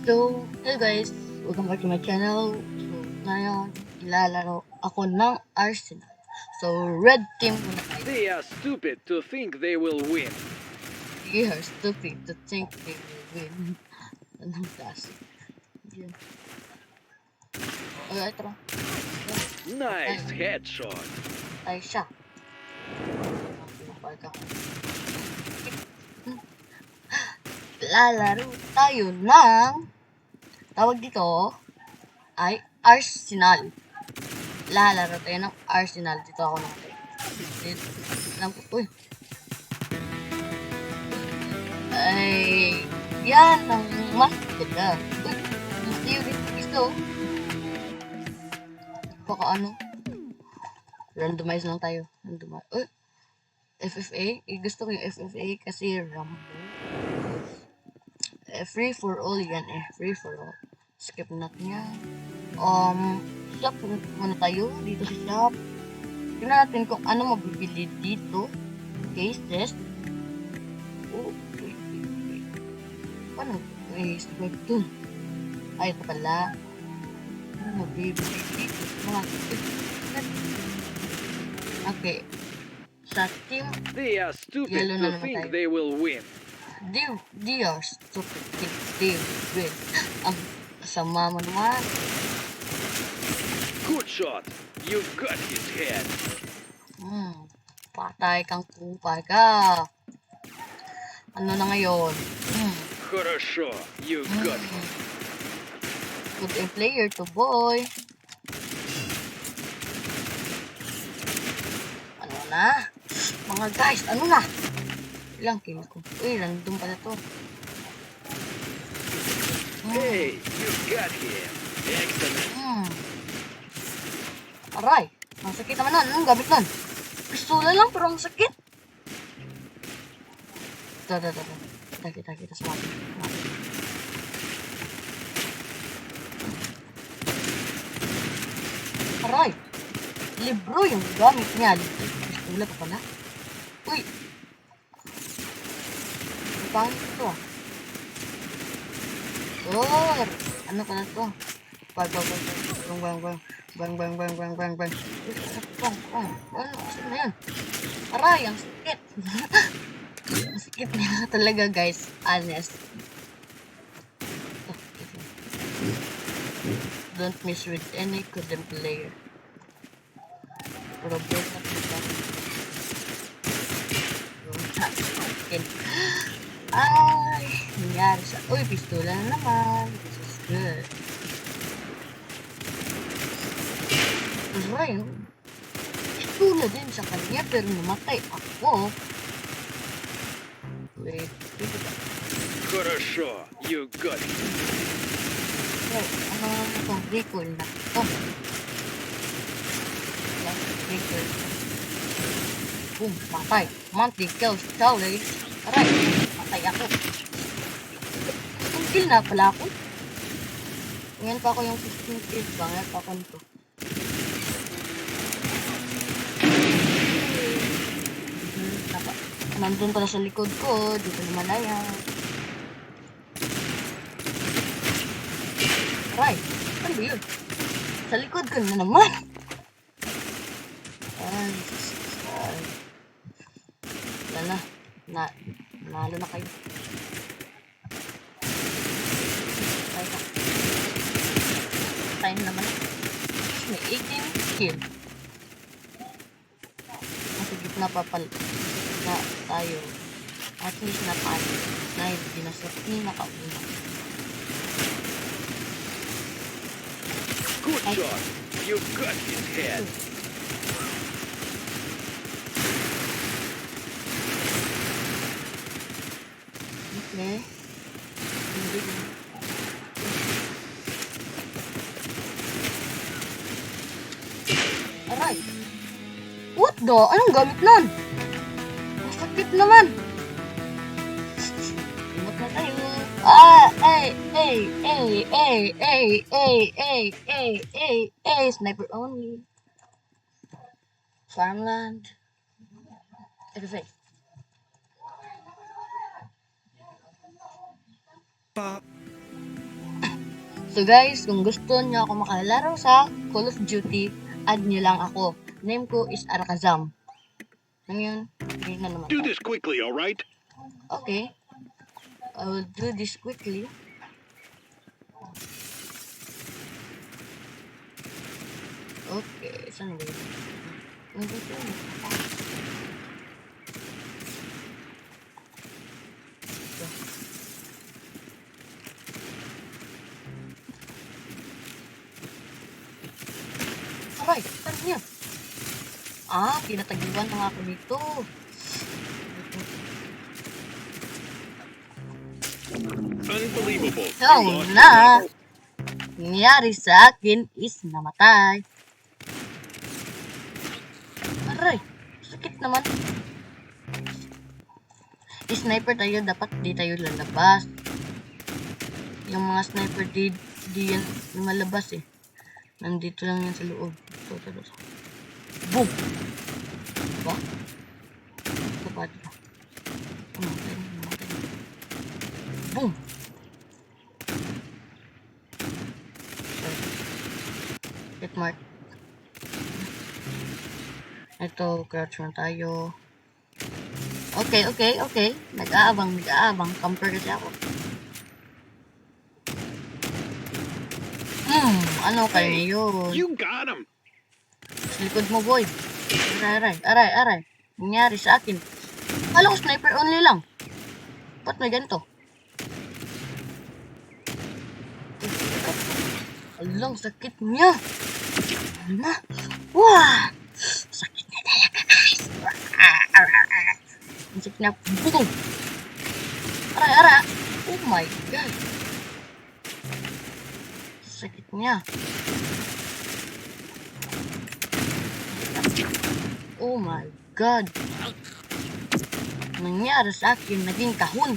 So, hey guys, welcome back to my channel. So, ngayon, ilalaro ako ng Arsenal. So, red team muna tayo. They are stupid to think they will win. They are stupid to think they will win. Anong klase? Yan. Ay, ito. Nice headshot. Tayo siya. Pinapag ako. Lalaro tayo ng tawag dito ay Arsenal. Lalaro tayo ng Arsenal. Dito ako natin. Alam ko, uy. Ay, yan ang mas ganda. Uy, gusto yung gusto. Baka ano? Randomize lang tayo. Randomize. Uy, FFA? Gusto ko yung FFA kasi Rambo. Free for all yan eh. Free for all. Skip natin yan. Shop muna tayo. Dito sa shop. Tingnan natin kung ano mabibili dito. Cases. Oh, wait. Paano? Subscribe dun. Ay, ito pala. Ano mabibili dito? Mga okay. Sa team, They are stupid Yellow na to naman think tayo. they will win. they are stupid. They will. Ang sama mo naman. Good shot. You got his head. Patay kang kupay ka. Ano na ngayon? Хорошо. You got him. Good a player to boy. Ano na? Mga guys, ano na? Ilang kill ko? Uy, random pala to. Hey, you got him. Excellent. Aray, ang sakit naman nun. Anong gamit nun? Pistola lang, pero ang sakit. Kita sumati. Aray, libro yung gamit niya. Pistola pa pala. Uy, pangit ito ah. Oh, ano pala ito? Bang. Ano? Saan na yan? Aray, ang sakit. Ang sakit niya talaga guys. Honest. Don't mess with any condemned player. Robert na kita. Ay, nangyari sa... Uy, pistola na naman. This is good. Aray, pistola din sa kanya pero namatay ako. Wait. Хорошо. You got him. So, ano itong recoil na ito? Recoil. Boom, patay. Monty kills Charlie. Aray, patay ako. Ang kill na pala ako. Ngayon pa ako yung 15 kills ba? Ngayon pa ako nito. Nandun pala sa likod ko. Dito naman na yan. Aray, ano ba yun? Sa likod ko na naman. Ay, wala na. Nalo na kayo. Time naman. May 18 kill. Nasa gitna pa pala na tayo. At least na tayo. Na hindi na sa pinakauna. Good shot. You got his head. Okay. Aray. What the? Anong gamit nun? Ang sakit naman. Imot na tayo. Sniper only. Farmland. FFA. So guys, kung gusto niyo ako makalaro sa Call of Duty, add niyo lang ako. Name ko is Arakazam. Ngayon, hindi na naman Do tayo. this quickly, all right? Okay. I will do this quickly. Okay, saan ba yun? Nandito yun. Ito. Aray, saan niya? Ah, pinatagiwan na nga ako dito. Unbelievable. So, You lost na. your level. Nangyari sa akin is namatay. Aray, sakit naman. Sniper tayo, dapat di tayo lalabas. Yung mga sniper di yan lumalabas eh. Nandito lang yan sa loob. Ito. Boom! Diba? Ito pa, diba? Namatay. Boom! Hit mark. Ito, crouch lang tayo. Okay. Nag-aabang. Camper kasi ako. Ano kayo yun? You got him. Sa likod mo, boy. Aray. Nangyari sa akin. Kala ko sniper only lang. Ba't may ganito? Alang, sakit niya. Ano? Wah! Sakit na talaga, guys. Ang sakit na. Boom! Aray. Oh my god. Sakit niya. Oh my god. Nangyari sa akin, naging kahon.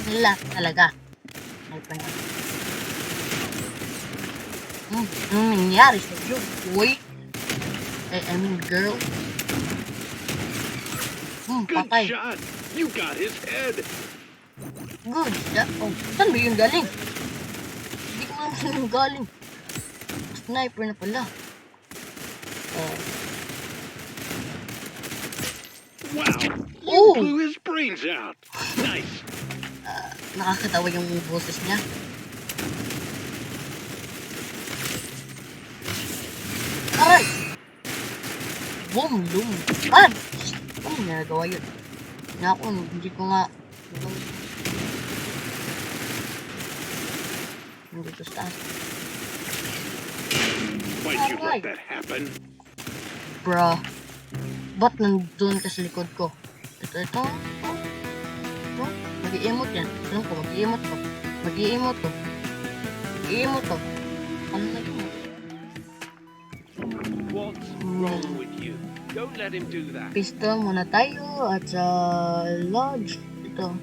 Wala talaga. Anong nangyari sa iyo, boy? I mean, girl. Good Patay. shot. You got his head. Good shot. Oh, saan ba yung galing? Hindi ko alam saan yung galing. Sniper na pala. Wow. You Oh! blew his brains out. Nice. Nakakatawa yung boses niya. Aray! Boom! Lumipad! Ano nagagawa yun? Naku, hindi ko nga... Nandito sa taas. Why'd you let that happen? Bruh. Ba't nandun ka sa likod ko? Ito. Mag-i-emote yan. Alam ko, mag-i-emote to. Ano na yun? What's wrong with you? Don't let him do that. Pistol muna tayo at sa lodge. Ito.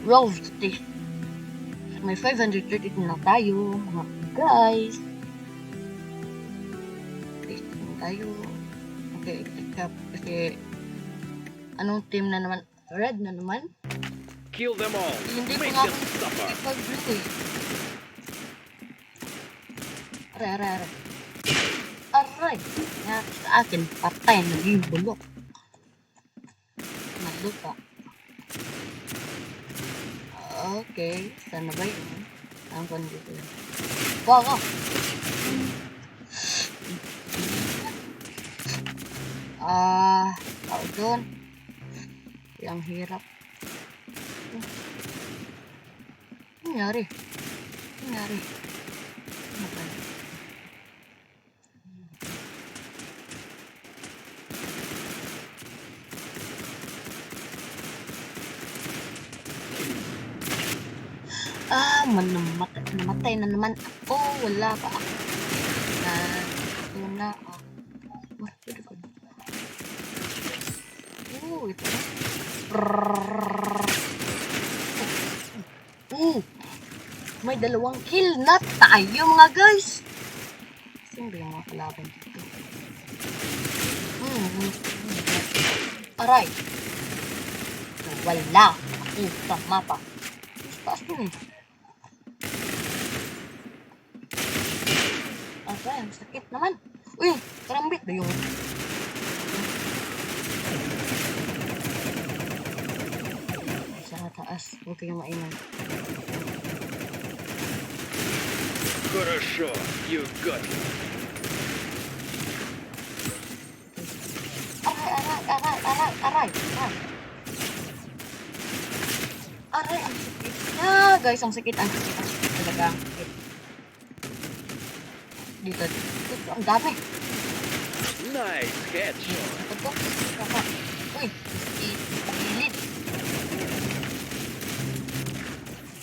Rove station. May 530 na tayo, mga guys. Pistol muna tayo. Okay, kasi anong team na naman? Red na naman? Kill them all. Hindi ko Make nga them suffer. ipag-blue eh. Aray! Nangyari sa akin, patay, naging bulok. Nalupa. Okay, sana ba yun? Saan ko nandito yun? Baka! Tao doon. Ang hirap. Nangyari? Ano ba? Namatay na naman ako. Wala pa ako. Wala ako. Ito. May 2 kill na tayo mga guys. Sino ba yung mga kalaban dito? Aray. Wala ako sa mapa. Taas dun eh. Aray, ang sakit naman. Uy, karambit ba yung... Sa taas, huwag kayong maingay. Хорошо, you got it. Aray. Aray, ang sakit na. Guys, ang sakit talaga. Ang sakit. Dito, ang dami. Nice headshot. Ito. Uy, gilid.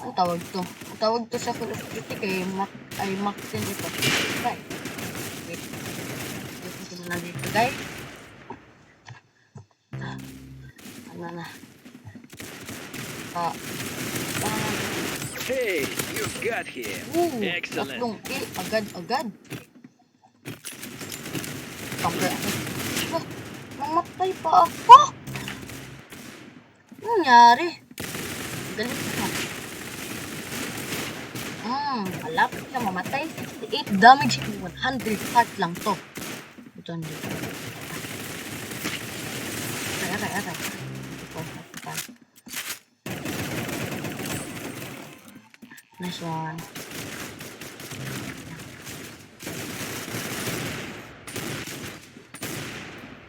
Ang tawag to? Ang tawag to sa Call of Duty kay Mac 10 ito. Right. Wait. Ito na dito, guys. Ano na? Hey, you got him. Excellent. Tatlong kill. Agad. Okay. Namatay pa ako. Ano nangyari? Galit na. Malapit siya mamatay. 68 damage. 100 heart lang to. Ito dito. Aray. Nice one.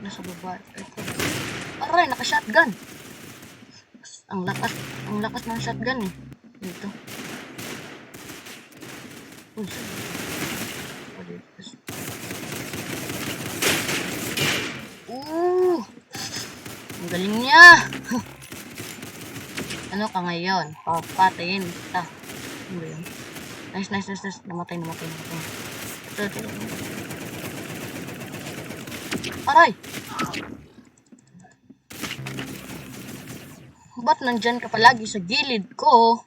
Nasa baba. Aray, naka-shotgun. Ang lakas ng shotgun eh. Dito. Ang galing niya. Ano ka ngayon? Papatayin kita. Ano ba yun? Nice. Namatay. Ito. Aray! Ba't nandyan ka palagi sa gilid ko?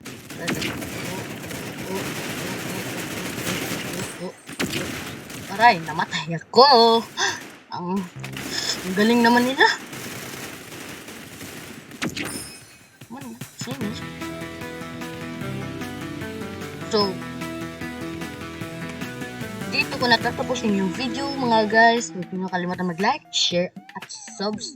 Aray, namatay ako. Ang galing naman nila. So, dito ko natatapusin yung video mga guys. Huwag niyo kalimutan mag-like, share, at subscribe.